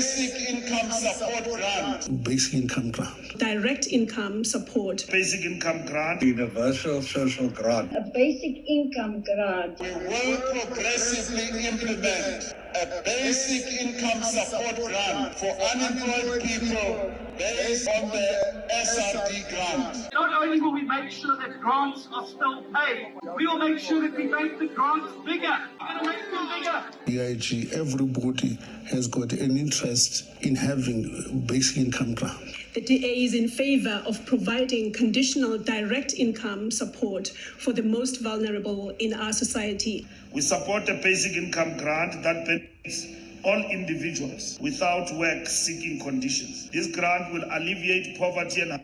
basic income support grant. Basic income grant. Direct income support. Basic income grant. Universal social grant. A basic income grant. We will progressively implement a basic income support grant for unemployed people based on the SRD grant. Not only will we make sure that grants are still paid, we will make sure that we make the grants bigger. We're going to make them bigger. EIG, everybody has got an interest in having basic income grant. The DA is in favor of providing conditional direct income support for the most vulnerable in our society. We support a basic income grant that benefits all individuals without work-seeking conditions. This grant will alleviate poverty and hunger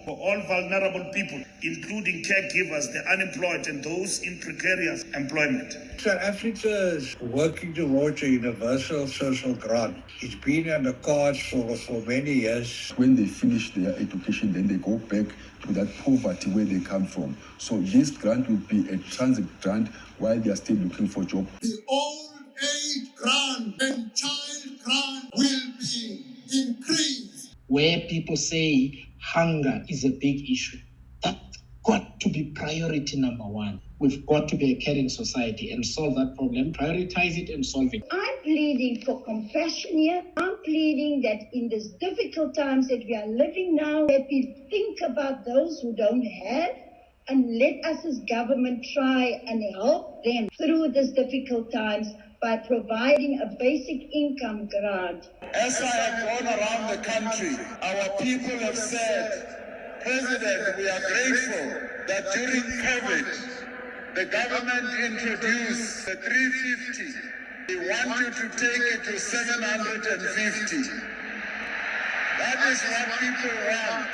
for all vulnerable people, including caregivers, the unemployed, and those in precarious employment. South Africa is working towards a universal social grant. It's been on the cards for many years. When they finish their education, then they go back to that poverty where they come from. So this grant will be a transit grant while they are still looking for jobs. The old age grant and child grant will be increased. Where people say hunger is a big issue, that's got to be priority number one. We've got to be a caring society and solve that problem, prioritize it and solve it. I'm pleading for compassion here. I'm pleading that in these difficult times that we are living now, that we think about those who don't have, and let us as government try and help them through these difficult times by providing a basic income grant. As I have gone around the country, our people have said, President, we are grateful that during COVID, the government introduced the 350. We want you to take it to 750. That is what people want.